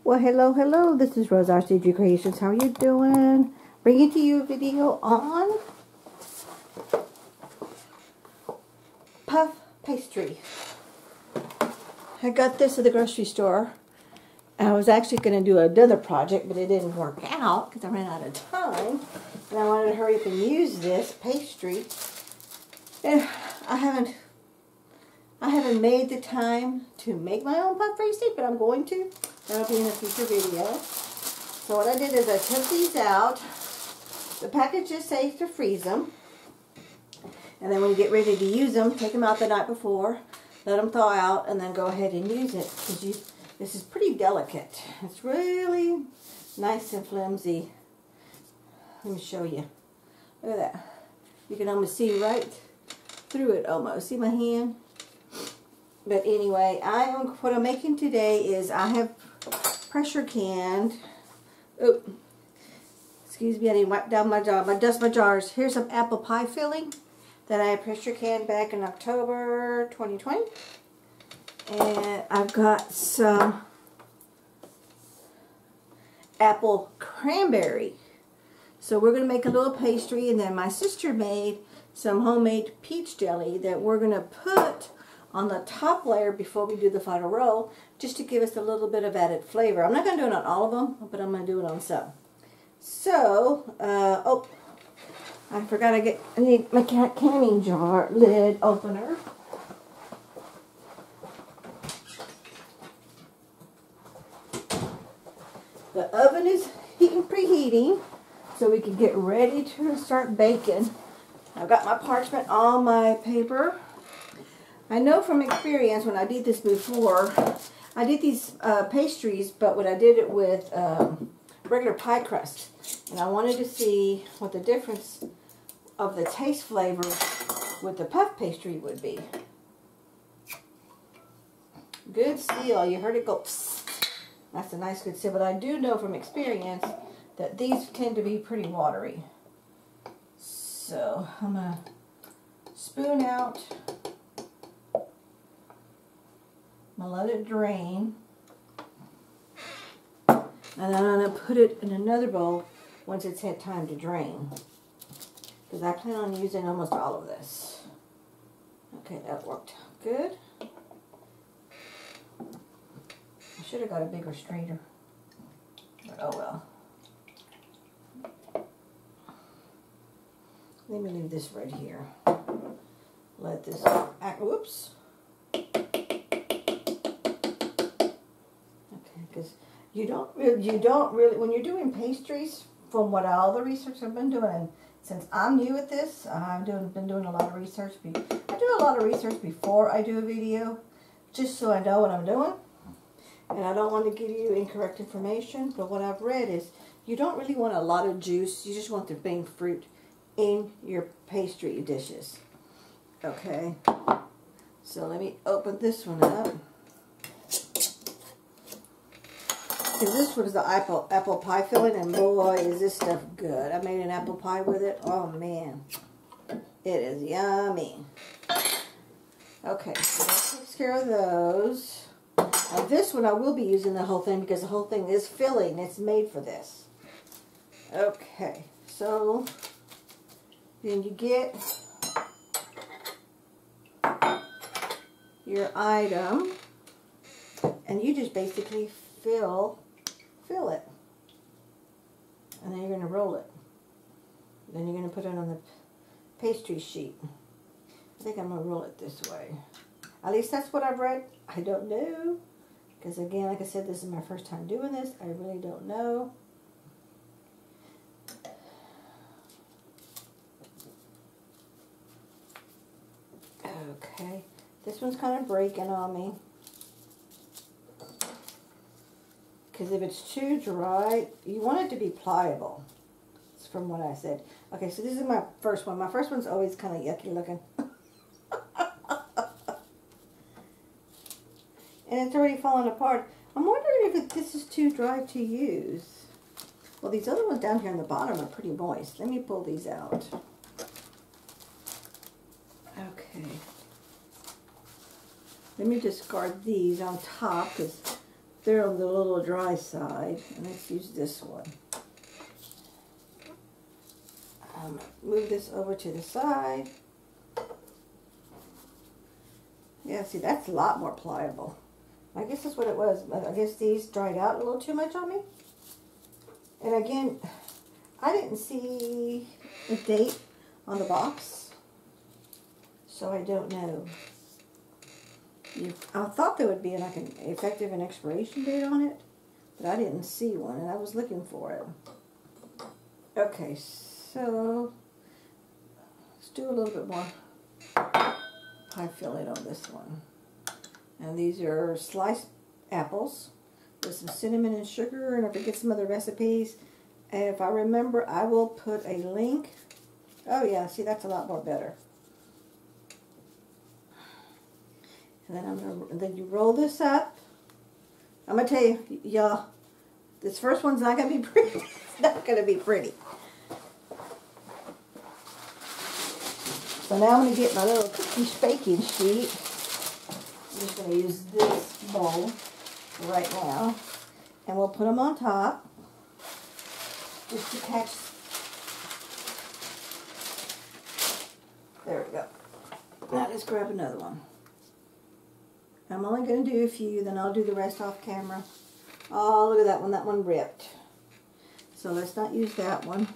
Well, hello. This is Rose RCG Creations. How are you doing? Bringing to you a video on puff pastry. I got this at the grocery store. I was actually going to do another project, but it didn't work out because I ran out of time. And I wanted to hurry up and use this pastry. And I haven't made the time to make my own puff pastry, but I'm going to. That'll be in a future video. So what I did is I took these out. The package is safe to freeze them. And then when you get ready to use them, take them out the night before, let them thaw out, and then go ahead and use it. Because this is pretty delicate. It's really nice and flimsy. Let me show you. Look at that. You can almost see right through it almost. See my hand? But anyway, what I'm making today is I have pressure canned. Oh, excuse me, I need to wipe down my dust my jars. Here's some apple pie filling that I pressure canned back in October 2020. And I've got some apple cranberry. So we're going to make a little pastry, and then my sister made some homemade peach jelly that we're going to put on the top layer before we do the final roll, just to give us a little bit of added flavor. I'm not going to do it on all of them, but I'm going to do it on some. So, oh, I forgot I need my canning jar lid opener. The oven is preheating, so we can get ready to start baking. I've got my parchment on my paper. I know from experience when I did this before, I did these pastries, but when I did it with regular pie crust, and I wanted to see what the difference of the taste flavor with the puff pastry would be. Good seal. You heard it go psst. That's a nice good seal, but I do know from experience that these tend to be pretty watery. So I'm going to spoon out. I'm going to let it drain, and then I'm going to put it in another bowl once it's had time to drain, because I plan on using almost all of this. Okay, that worked good. I should have got a bigger strainer, but oh well. Let me leave this right here. Let this whoops. Because you don't really, when you're doing pastries, from what all the research I've been doing, since I'm new at this, I've been doing a lot of research. I do a lot of research before I do a video, just so I know what I'm doing. And I don't want to give you incorrect information, but what I've read is you don't really want a lot of juice. You just want the main fruit in your pastry dishes. Okay, so let me open this one up. Because this was the apple pie filling, and boy, is this stuff good. I made an apple pie with it. Oh, man. It is yummy. Okay, so that takes care of those. And this one I will be using the whole thing, because the whole thing is filling. It's made for this. Okay, so then you get your item, and you just basically fill it, and then you're going to roll it. Then you're going to put it on the pastry sheet. I think I'm going to roll it this way. At least that's what I've read. I don't know, because again, like I said, this is my first time doing this. I really don't know. Okay, this one's kind of breaking on me, because if it's too dry, you want it to be pliable. It's from what I said. Okay, so this is my first one. My first one's always kind of yucky looking. And it's already falling apart. I'm wondering if this is too dry to use. Well, these other ones down here on the bottom are pretty moist. Let me pull these out. Okay. Let me discard these on top, because they're on the little dry side. And let's use this one. Move this over to the side. Yeah, see, that's a lot more pliable. I guess that's what it was. I guess these dried out a little too much on me. And again, I didn't see the date on the box, so I don't know. I thought there would be like an effective and expiration date on it, but I didn't see one, and I was looking for it. Okay, so let's do a little bit more pie filling on this one. And these are sliced apples with some cinnamon and sugar, and I forget some other recipes. And if I remember, I will put a link. Oh yeah, see, that's a lot more better. And then you roll this up. I'm gonna tell you, y'all, this first one's not gonna be pretty. It's not gonna be pretty. So now I'm gonna get my little cookie baking sheet. I'm just gonna use this bowl right now, and we'll put them on top just to catch. There we go. Now let's grab another one. I'm only going to do a few, then I'll do the rest off camera. Oh, look at that one. That one ripped. So let's not use that one.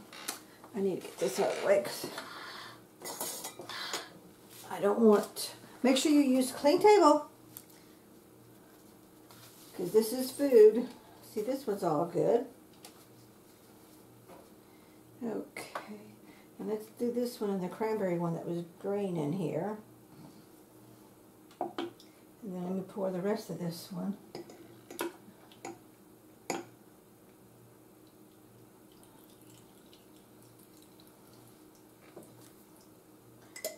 I need to get this out of the way because I don't want... Make sure you use a clean table, because this is food. See, this one's all good. Okay. And let's do this one and the cranberry one that was draining here. And then let me pour the rest of this one.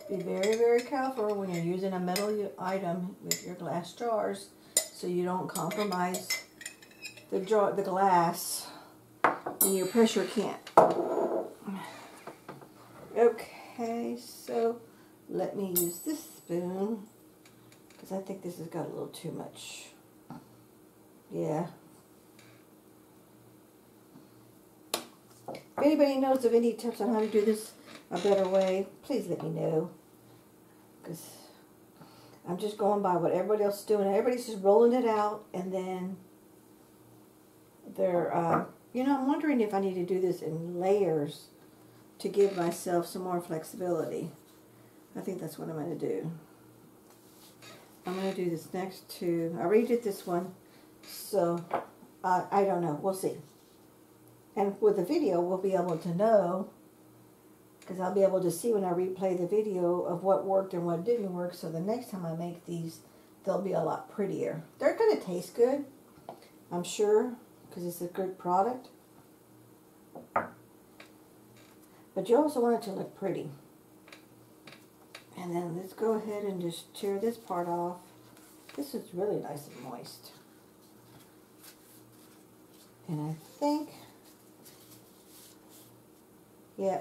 Be very, very careful when you're using a metal item with your glass jars, so you don't compromise the glass when your pressure can't. Okay, so let me use this spoon, because I think this has got a little too much. Yeah. If anybody knows of any tips on how to do this a better way, please let me know. Because I'm just going by what everybody else is doing. Everybody's just rolling it out, and then they're, you know, I'm wondering if I need to do this in layers to give myself some more flexibility. I think that's what I'm going to do. I'm going to do this next to, I already did this one, so I don't know. We'll see. And with the video, we'll be able to know, because I'll be able to see when I replay the video of what worked and what didn't work, so the next time I make these, they'll be a lot prettier. They're going to taste good, I'm sure, because it's a good product. But you also want it to look pretty. And then let's go ahead and just tear this part off. This is really nice and moist. And I think, yeah,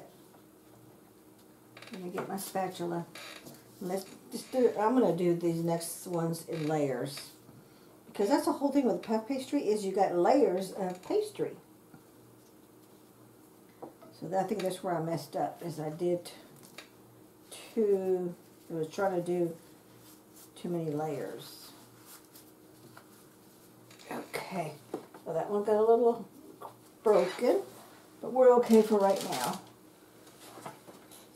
let me get my spatula. Let's just do it. I'm going to do these next ones in layers, because that's the whole thing with puff pastry, is you got layers of pastry. So I think that's where I messed up, is I did I was trying to do too many layers. Okay, so that one got a little broken, but we're okay for right now.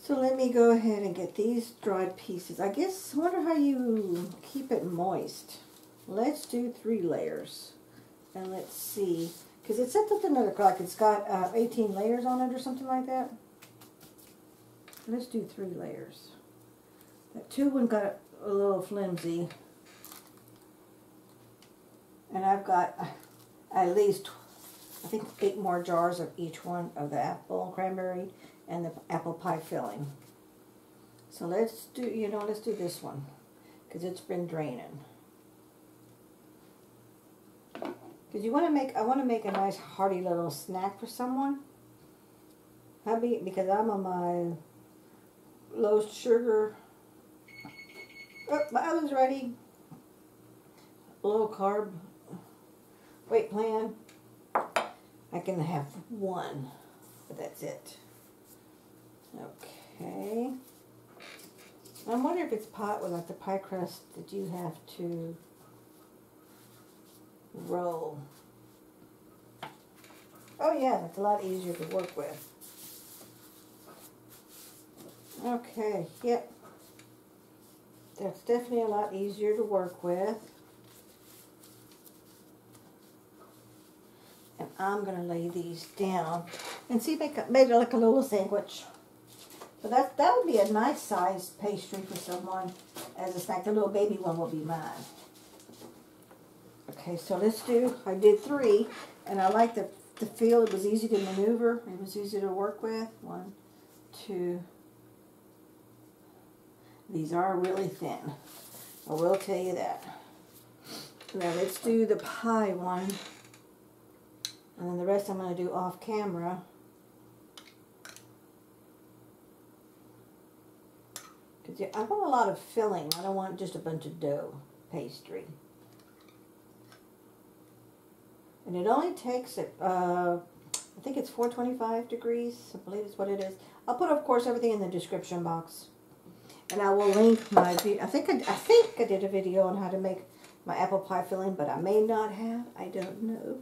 So let me go ahead and get these dried pieces. I guess, I wonder how you keep it moist. Let's do 3 layers, and let's see. Because it said something like it's got 18 layers on it or something like that. Let's do 3 layers. That 2 one got a little flimsy. And I've got at least, I think, 8 more jars of each one of the apple cranberry and the apple pie filling. So let's do, let's do this one, because it's been draining. Because I want to make a nice hearty little snack for someone. Because I'm on my low sugar. Oh, my oven's ready. Low carb weight plan. I can have one, but that's it. Okay. I wonder if it's pot with like the pie crust that you have to roll. Oh yeah, it's a lot easier to work with. Okay, yep. That's definitely a lot easier to work with. And I'm going to lay these down and see if I can make it like a little sandwich. So that would be a nice sized pastry for someone as a snack. The little baby one will be mine. Okay, so let's do, I did 3, and I like the feel. It was easy to maneuver. It was easy to work with. 1, 2. These are really thin. I will tell you that. Now let's do the pie one. And then the rest I'm going to do off camera. Because I want a lot of filling. I don't want just a bunch of dough pastry. And it only takes, I think it's 425 degrees. I believe is what it is. I'll put, of course, everything in the description box. And I will link my video. I think I did a video on how to make my apple pie filling, but I may not have. I don't know.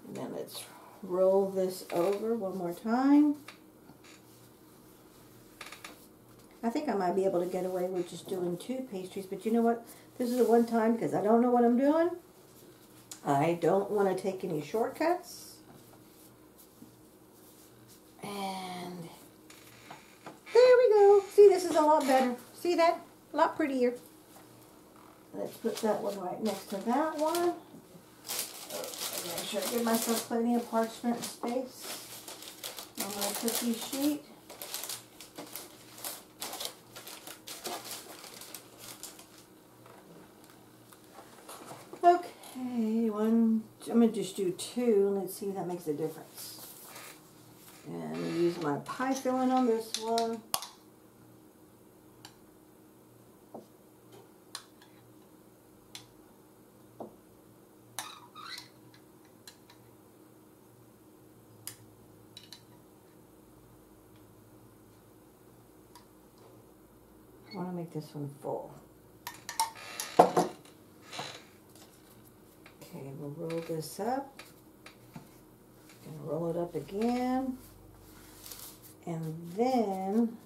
And then let's roll this over one more time. I think I might be able to get away with just doing 2 pastries, but you know what? This is the one time because I don't know what I'm doing. I don't want to take any shortcuts. And there we go. See, this is a lot better. See that? A lot prettier. Let's put that one right next to that one. Make sure I give myself plenty of parchment space on my cookie sheet. Okay, I'm going to just do 2. Let's see if that makes a difference. And use my pie filling on this one. I want to make this one full. Okay, we'll roll this up. Gonna roll it up again. And then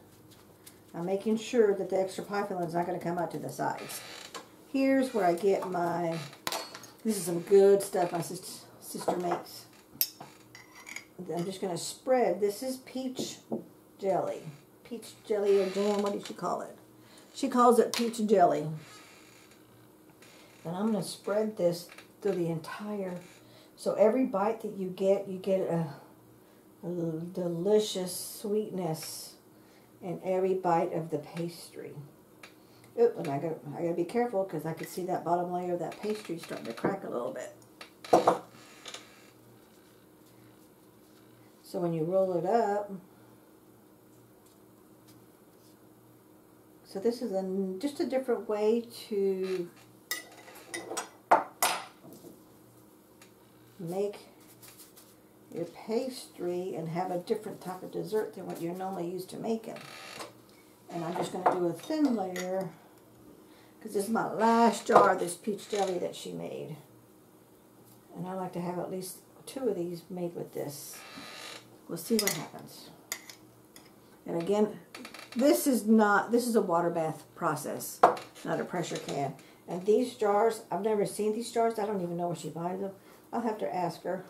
I'm making sure that the extra pie filling is not going to come out to the sides. Here's where I get my, this is some good stuff my sister makes. I'm just going to spread, this is peach jelly. Peach jelly or jam, what did she call it? She calls it peach jelly. And I'm going to spread this through the entire, so every bite that you get a delicious sweetness in every bite of the pastry. Oop, and I gotta be careful because I could see that bottom layer of that pastry starting to crack a little bit. So when you roll it up, so this is just a different way to make your pastry and have a different type of dessert than what you're normally used to making. And I'm just going to do a thin layer because this is my last jar of this peach jelly that she made. And I like to have at least 2 of these made with this. We'll see what happens. And again, this is a water bath process, not a pressure can. And these jars, I've never seen these jars. I don't even know where she buys them. I'll have to ask her.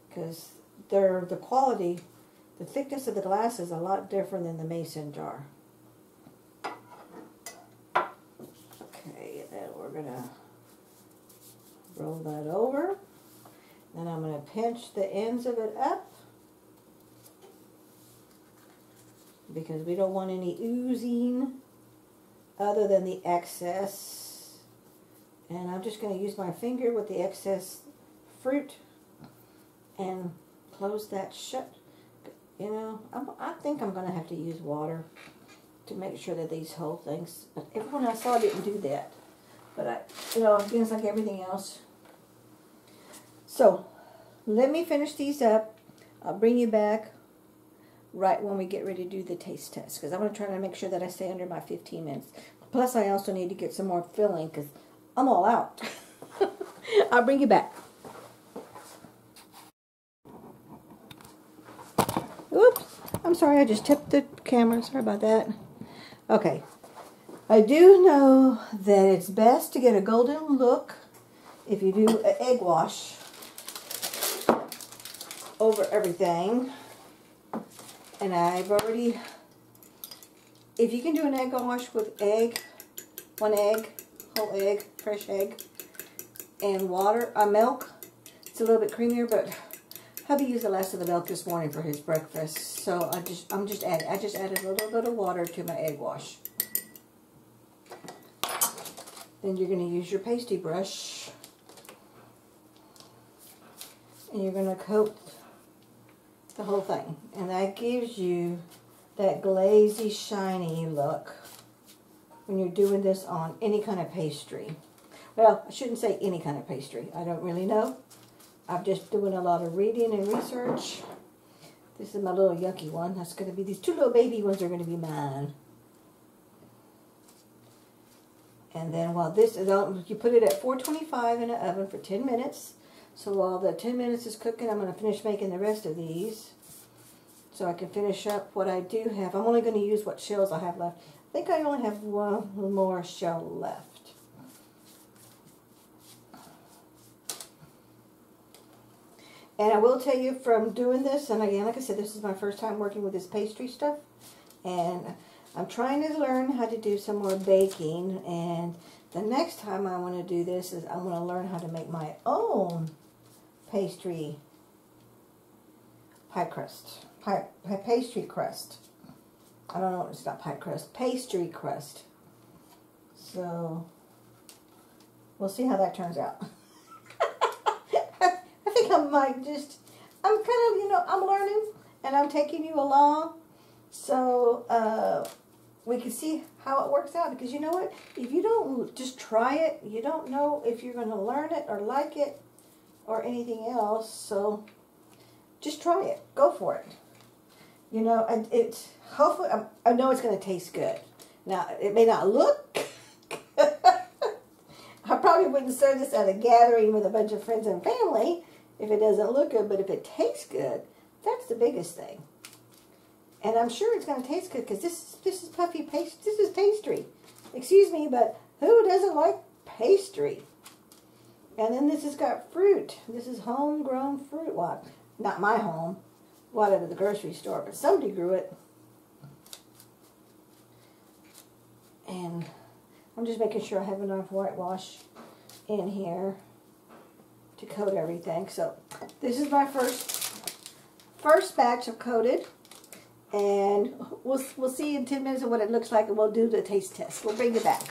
Because the quality, the thickness of the glass is a lot different than the mason jar. Okay, then we're going to roll that over. Then I'm going to pinch the ends of it up. Because we don't want any oozing other than the excess. And I'm just going to use my finger with the excess fruit and close that shut. You know, I think I'm going to have to use water to make sure that these whole things, but everyone I saw didn't do that. But it's like everything else. So, let me finish these up. I'll bring you back right when we get ready to do the taste test, because I'm going to try to make sure that I stay under my 15 minutes. Plus, I also need to get some more filling, because I'm all out. I'll bring you back. Oops, I'm sorry, I just tipped the camera. Sorry about that. Okay. I do know that it's best to get a golden look if you do an egg wash over everything. And I've already, if you can do an egg wash with egg, one egg, whole egg, fresh egg, and water, milk, it's a little bit creamier, but hubby used the last of the milk this morning for his breakfast, so I just added a little bit of water to my egg wash. Then you're going to use your pasty brush, and you're going to coat the whole thing, and that gives you that glazy, shiny look when you're doing this on any kind of pastry. Well, I shouldn't say any kind of pastry. I don't really know. I'm just doing a lot of reading and research. This is my little yucky one. That's going to be, these two little baby ones are going to be mine. And then while this is on, you put it at 425 in the oven for 10 minutes. So while the 10 minutes is cooking, I'm going to finish making the rest of these, so I can finish up what I do have. I'm only going to use what shells I have left. I think I only have one more shell left. And I will tell you from doing this, and again, like I said, this is my first time working with this pastry stuff, and I'm trying to learn how to do some more baking, and the next time I want to do this is I want to learn how to make my own pastry pie crust. Pastry crust. I don't know, it's not pie crust. Pastry crust. So, we'll see how that turns out. I think I'm kind of, I'm learning, and I'm taking you along. So, we can see how it works out, because you know what? If you don't just try it, you don't know if you're going to learn it or like it or anything else. So just try it. Go for it. Hopefully, I know it's going to taste good. Now, it may not look I probably wouldn't serve this at a gathering with a bunch of friends and family if it doesn't look good, but if it tastes good, that's the biggest thing. And I'm sure it's going to taste good, because this is puffy pastry. This is pastry. Excuse me, but who doesn't like pastry? And then this has got fruit. This is homegrown fruit. Well, not my home. Bought it at the grocery store, but somebody grew it. And I'm just making sure I have enough whitewash in here to coat everything. So this is my first batch of coated. And we'll see in 10 minutes of what it looks like, and we'll do the taste test. We'll bring it back.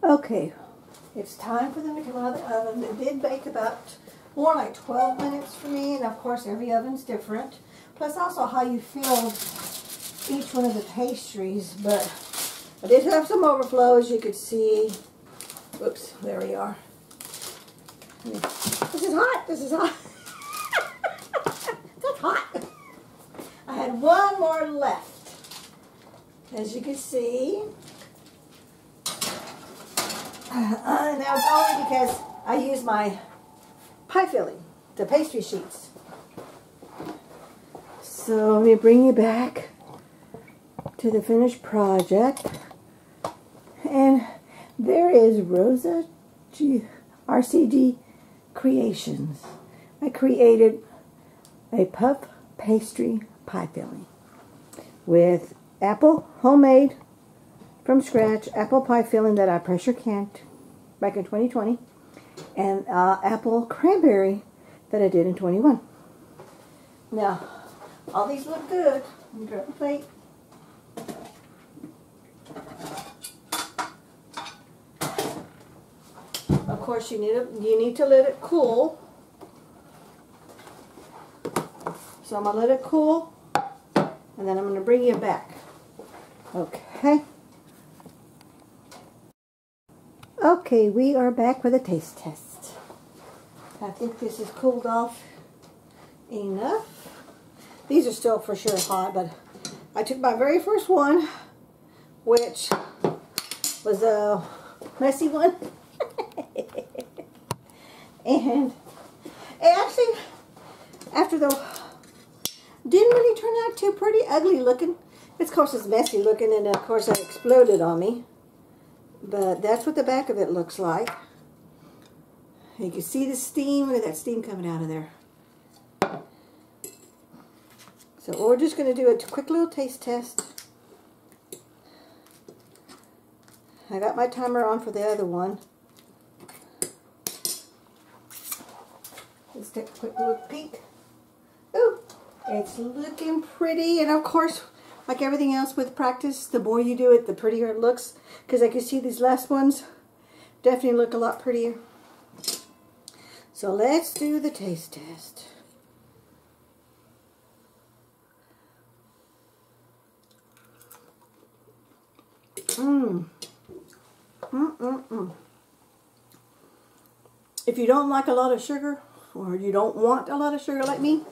Okay, it's time for them to come out of the oven. It did bake about more like 12 minutes for me, and of course every oven's different. Plus also how you filled each one of the pastries, but I did have some overflow, as you could see. Oops, there we are. This is hot. This is hot. That's hot. I had one more left, as you can see. And that was only because I used my pie filling, the pastry sheets. So let me bring you back to the finished project. And there is Rosa RCG Creations. I created a puff pastry pie filling with apple, homemade from scratch, apple pie filling that I pressure canned back in 2020, and apple cranberry that I did in 21. Now, all these look good. Let me grab a plate. Of course, you need to let it cool. So I'm going to let it cool, and then I'm going to bring you back. Okay. Okay, we are back with a taste test. I think this is cooled off enough. These are still for sure hot, but I took my very first one, which was a messy one. And it actually, after the, didn't really turn out too pretty, ugly looking. Of course it's messy looking, and of course it exploded on me. But that's what the back of it looks like. You can see the steam. Look at that steam coming out of there. So we're just going to do a quick little taste test. I got my timer on for the other one. Let's take a quick little peek. Ooh, it's looking pretty. And of course, like everything else with practice, the more you do it, the prettier it looks. Because I can see these last ones definitely look a lot prettier. So let's do the taste test. If you don't like a lot of sugar, or you don't want a lot of sugar like me,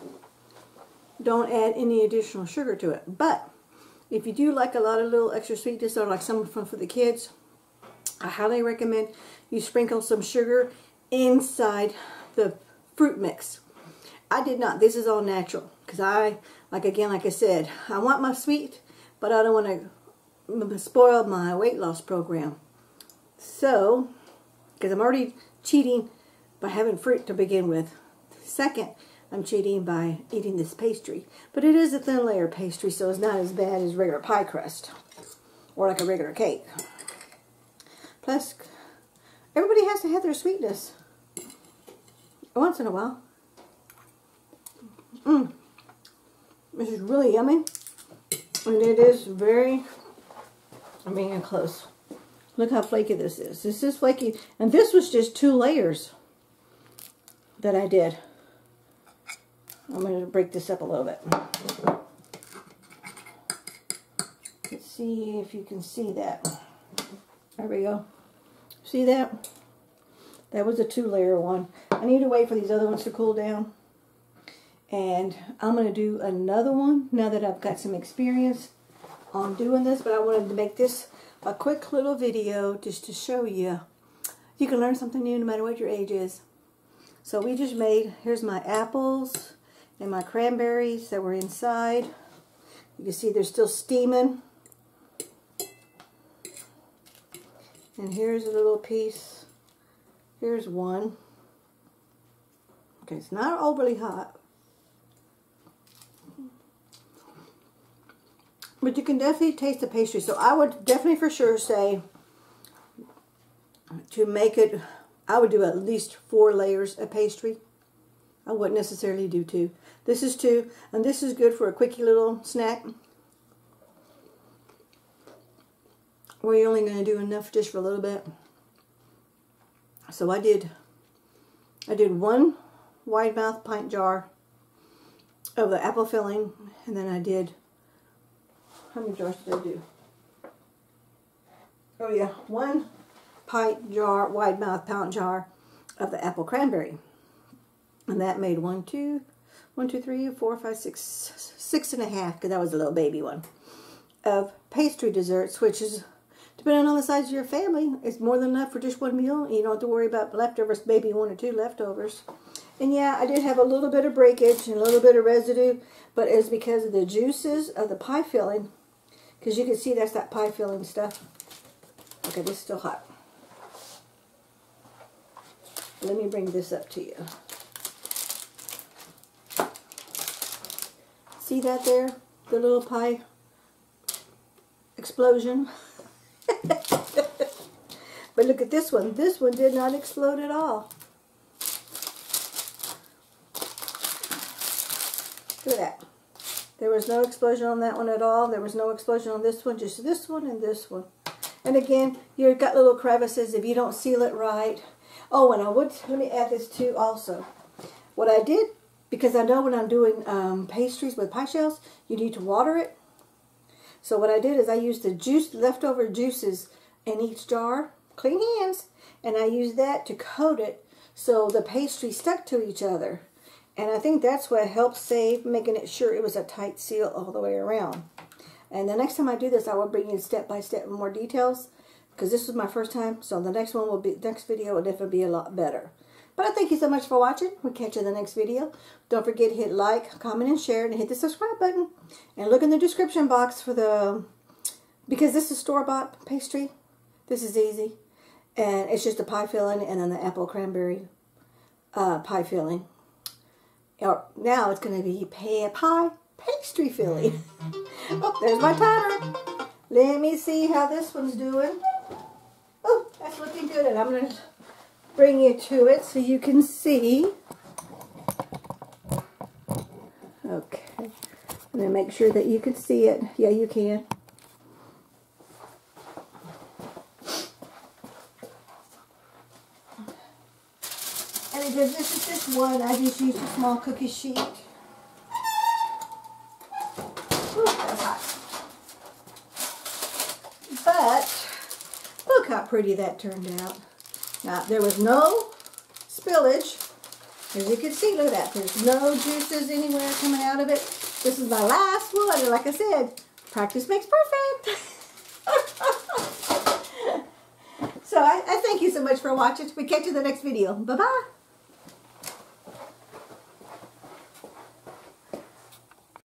don't add any additional sugar to it. But if you do like a lot of little extra sweetness, or like some for the kids, I highly recommend you sprinkle some sugar inside the fruit mix. I did not. This is all natural because like I said, I want my sweet, but I don't want to spoil my weight loss program. So, because I'm already cheating by having fruit to begin with. Second, I'm cheating by eating this pastry. But it is a thin layer pastry, so it's not as bad as regular pie crust. Or like a regular cake. Plus, everybody has to have their sweetness. Once in a while. This is really yummy. And it is very, I'm being close. Look how flaky this is. This is flaky. And this was just 2 layers that I did. I'm going to break this up a little bit. Let's see if you can see that. There we go. See that? That was a 2-layer one. I need to wait for these other ones to cool down. And I'm going to do another one now that I've got some experience on doing this. But I wanted to make this a quick little video just to show you. You can learn something new no matter what your age is. So we just made, here's my apples and my cranberries that were inside. You can see they're still steaming. And here's a little piece. Here's one. Okay, it's not overly hot. But you can definitely taste the pastry. So I would definitely for sure say to make it, I would do at least 4 layers of pastry. I wouldn't necessarily do 2. This is 2, and this is good for a quickie little snack. Where you're only going to do enough just for a little bit. So I did 1 wide mouth pint jar of the apple filling, and then I did, how many jars did I do? Oh yeah, 1 pint jar, wide mouth pound jar of the apple cranberry. And that made 1, 2, 3, 4, 5, 6, 6.5, because that was a little baby one, of pastry desserts, which is, depending on the size of your family, it's more than enough for just 1 meal. You don't have to worry about leftovers, maybe 1 or 2 leftovers. And yeah, I did have a little bit of breakage and a little bit of residue, but it's because of the juices of the pie filling. Because you can see that's that pie filling stuff. Okay, this is still hot. Let me bring this up to you. See that there? The little pie explosion. But look at this one. This one did not explode at all. Look at that. There was no explosion on that one at all. There was no explosion on this one. Just this one and this one. And again, you've got little crevices if you don't seal it right. Oh, and I would, let me add this too also. What I did, because I know when I'm doing pastries with pie shells, you need to water it. So what I did is I used the leftover juices in each jar, clean hands, and I used that to coat it so the pastry stuck to each other. And I think that's what helped save making it sure it was a tight seal all the way around. And the next time I do this, I will bring you step by step more details, because this was my first time. So the next video will definitely be a lot better. But I thank you so much for watching. We'll catch you in the next video. Don't forget to hit like, comment, and share, and hit the subscribe button. And look in the description box for because this is store-bought pastry. This is easy. And it's just a pie filling and then the apple cranberry pie filling. Now it's going to be pie pastry filling. Oh, there's my timer. Let me see how this one's doing. Oh, that's looking good. And I'm going to bring you to it so you can see. Okay. I'm going to make sure that you can see it. Yeah, you can. And because this is just one, I just used a small cookie sheet. Ooh, that's hot. But look how pretty that turned out. Now, there was no spillage. As you can see, look at that. There's no juices anywhere coming out of it. This is my last one. And like I said, practice makes perfect. So I thank you so much for watching. We catch you in the next video. Bye-bye.